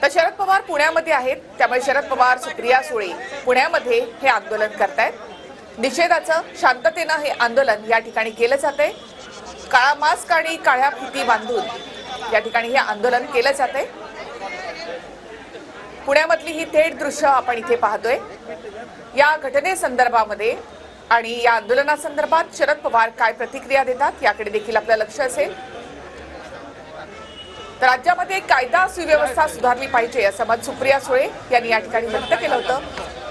तर शरद पवार पुण्यामध्ये आहेत, त्यामुळे शरद पवार, सुप्रिया सुळे पुण्यामध्ये हे आंदोलन करतायत। निषेधाचं शांततेनं हे आंदोलन या ठिकाणी केलं जातंय। काळा मास्क आणि काळ्या फिती बांधून या ठिकाणी हे आंदोलन केलं जातंय। पुण्यामधली ही थेट दृश्य आपण इथे पाहतोय। या घटनेसंदर्भामध्ये आणि या आंदोलनासंदर्भात शरद पवार काय प्रतिक्रिया देतात याकडे देखील आपलं लक्ष असेल। तर राज्यामध्ये कायदा सुव्यवस्था सुधारली पाहिजे असं मत सुप्रिया सुळे यांनी या ठिकाणी व्यक्त केलं होतं।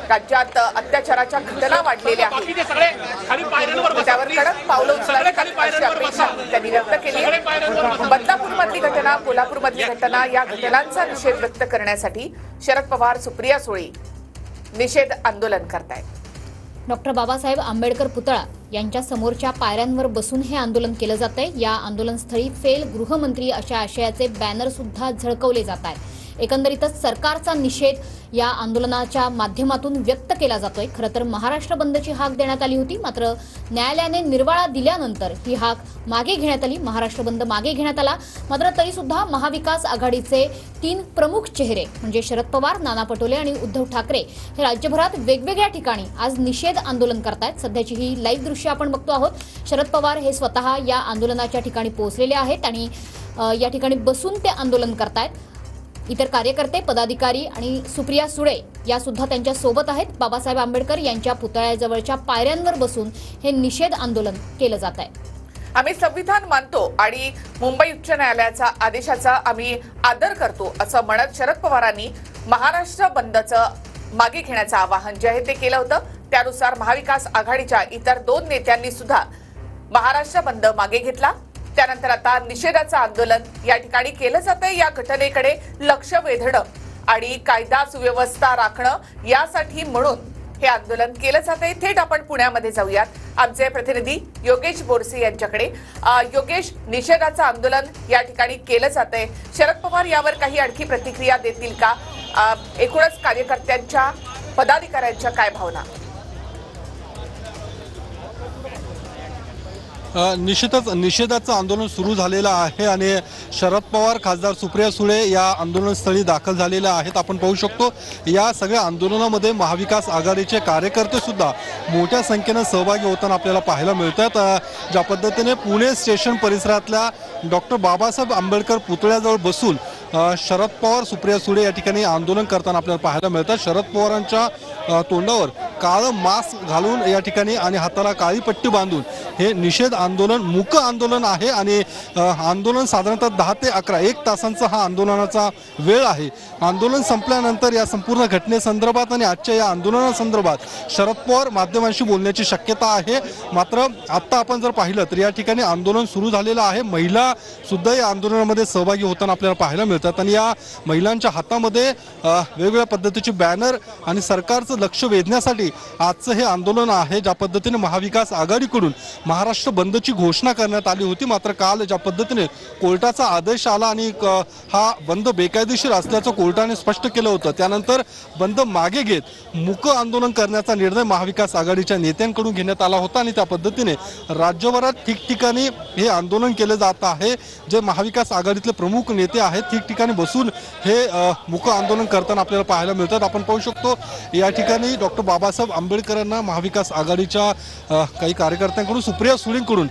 राज्यात अत्याचाराच्या घटना वाढलेल्या आहेत, त्यावर कडक पावलं उचलावी अशी अपेक्षा त्यांनी व्यक्त केली। बदलापूरमधली घटना, कोल्हापूरमधली घटना या घटनांचा निषेध व्यक्त करण्यासाठी शरद पवार, सुप्रिया सुळे निषेध आंदोलन करतायत। डॉक्टर बाबासाहेब आंबेडकर पुतळा यांच्या समोरच्या पायऱ्यांवर बसून हे आंदोलन केलं जातंय। या आंदोलनस्थळी फेल गृहमंत्री अशा आशयाचे बॅनर सुद्धा झळकवले जात आहेत। एकंदरीतच सरकारचा निषेध या आंदोलनाच्या माध्यमातून व्यक्त केला जातोय। खरं तर महाराष्ट्र बंदची हाक देण्यात आली होती, मात्र न्यायालयाने निर्वाळा दिल्यानंतर ही हाक मागे घेण्यात आली, महाराष्ट्र बंद मागे घेण्यात आला। मात्र तरी सुद्धा महाविकास आघाडीचे 3 प्रमुख चेहरे म्हणजे शरद पवार, नाना पटोले आणि उद्धव ठाकरे हे राज्यभरात वेगवेगळ्या ठिकाणी आज निषेध आंदोलन करतायत। सध्याची ही लाईव्ह दृश्य आपण बघतो आहोत। शरद पवार हे स्वतः या आंदोलनाच्या ठिकाणी पोहोचलेले आहेत आणि या ठिकाणी बसून ते आंदोलन करतायत। इतर कार्यकर्ते, पदाधिकारी आणि सुप्रिया सुळे या सुद्धा त्यांच्या सोबत आहेत। बाबासाहेब आंबेडकर यांच्या पुतळ्याजवळच्या पायऱ्यांवर बसून हे निषेध आंदोलन केलं जात आहे। आम्ही संविधान मानतो आणि मुंबई उच्च न्यायालयाच्या आदेशाचा आम्ही आदर करतो असं म्हणत शरद पवारांनी महाराष्ट्र बंदचं मागे घेण्याचं आवाहन जे आहे ते केलं होतं। त्यानुसार महाविकास आघाडीच्या इतर 2 नेत्यांनी सुद्धा महाराष्ट्र बंद मागे घेतला। त्यानंतर आता निषेधाचं आंदोलन या ठिकाणी केलं जातंय। या घटनेकडे लक्ष वेधणं आणि कायदा सुव्यवस्था राखणं यासाठी म्हणून हे आंदोलन केलं जातंय। थेट आपण पुण्यामध्ये जाऊयात, आमचे प्रतिनिधी योगेश बोरसे यांच्याकडे। योगेश, निषेधाचं आंदोलन या ठिकाणी केलं जातंय, शरद पवार यावर काही आणखी प्रतिक्रिया देतील का? एकूणच कार्यकर्त्यांच्या, पदाधिकाऱ्यांच्या काय भावना? निश्चितच निषेधाचं आंदोलन सुरू झालेलं आहे आणि शरद पवार, खासदार सुप्रिया सुळे या आंदोलनस्थळी दाखल झालेल्या आहेत। आपण पाहू शकतो या सगळ्या आंदोलनामध्ये महाविकास आघाडीचे कार्यकर्ते सुद्धा मोठ्या संख्येने सहभागी होताना आपल्याला पाहायला मिळतात। ज्या पद्धतीने पुणे स्टेशन परिसरातल्या डॉक्टर बाबासाहेब आंबेडकर पुतळ्याजवळ बसून शरद पवार, सुप्रिया सुळे या ठिकाणी आंदोलन करताना आपल्याला पाहायला मिळतात। शरद पवारांच्या तोंडावर काळं मास्क घालून या ठिकाणी आणि हाताला काळी पट्टी बांधून हे निषेध आंदोलन, मूक आंदोलन आहे आणि आंदोलन साधारणतः 10 ते 11 1 तासांचा हा आंदोलनाचा वेळ आहे। आंदोलन संपल्यानंतर या संपूर्ण घटनेसंदर्भात आणि आजच्या या आंदोलनासंदर्भात शरद पवार माध्यमांशी बोलण्याची शक्यता आहे। मात्र आता आपण जर पाहिलं तर या ठिकाणी आंदोलन सुरू झालेलं आहे। महिला सुद्धा या आंदोलनामध्ये सहभागी होताना आपल्याला पाहायला मिळतात आणि या महिलांच्या हातामध्ये वेगवेगळ्या पद्धतीचे बॅनर आणि सरकारचं लक्ष वेधण्यासाठी आजचं हे आंदोलन आहे। ज्या पद्धतीने महाविकास आघाडीकडून महाराष्ट्र बंदची घोषणा करण्यात आली होती, मात्र काल ज्या पद्धतीने कोर्टाचा आदेश आला आणि हा बंद बेकायदेशीर असल्याचं कोर्टाने स्पष्ट केलं होतं, त्यानंतर बंद मागे घेत मूक आंदोलन करण्याचा निर्णय महाविकास आघाडीच्या नेत्यांकडून घेण्यात आला होता आणि त्या पद्धतीने राज्यभरात ठिकठिकाणी हे आंदोलन केलं जात आहे। जे महाविकास आघाडीतले प्रमुख नेते आहेत ठिकठिकाणी बसून हे मूक आंदोलन करताना आपल्याला पाहायला मिळतात। आपण पाहू शकतो या ठिकाणी डॉक्टर बाबासाहेब आंबेडकरांना महाविकास आघाडीच्या काही कार्यकर्त्यांकडून, सुप्रिया सुळेंकडून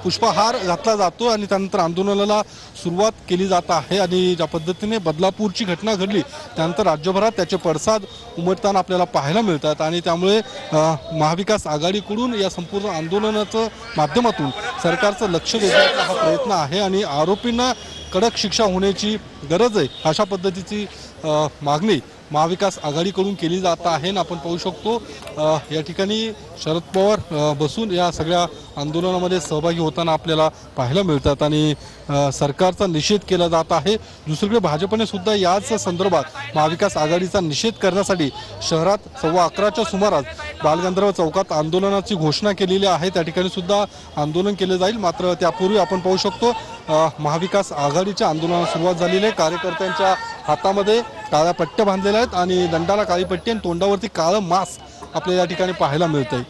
पुष्पहार घातला जातो आणि त्यानंतर आंदोलनाला सुरुवात केली जात आहे। आणि ज्या पद्धतीने बदलापूरची घटना घडली त्यानंतर राज्यभरात त्याचे पडसाद उमटताना आपल्याला पाहायला मिळतात आणि त्यामुळे महाविकास आघाडीकडून या संपूर्ण आंदोलनाचं माध्यमातून सरकारचं लक्ष वेधण्याचा हा प्रयत्न आहे आणि आरोपींना कडक शिक्षा होण्याची गरज आहे अशा पद्धतीची मागणी महाविकास आघाडीकडून केली जात आहे। आपण पाहू शकतो या ठिकाणी शरद पवार बसून या सगळ्या आंदोलनामध्ये सहभागी होताना आपल्याला पाहायला मिळतात आणि सरकारचा निषेध केला जात आहे। दुसरीकडे भाजपने सुद्धा याच संदर्भात महाविकास आघाडीचा निषेध करण्यासाठी शहरात 11:15च्या सुमारास बालगंधर्व चौकात आंदोलनाची घोषणा केलेली आहे। त्या ठिकाणी सुद्धा आंदोलन केले जाईल, मात्र त्यापूर्वी आपण पाहू शकतो महाविकास आघाडीच्या आंदोलनाला सुरुवात झालेली आहे। कार्यकर्त्यांच्या हातामध्ये काळ्या पट्ट्या बांधलेल्या आहेत आणि दंडाला काळी पट्टी आणि तोंडावरती काळं मास्क आपल्याला या ठिकाणी पाहायला मिळतंय।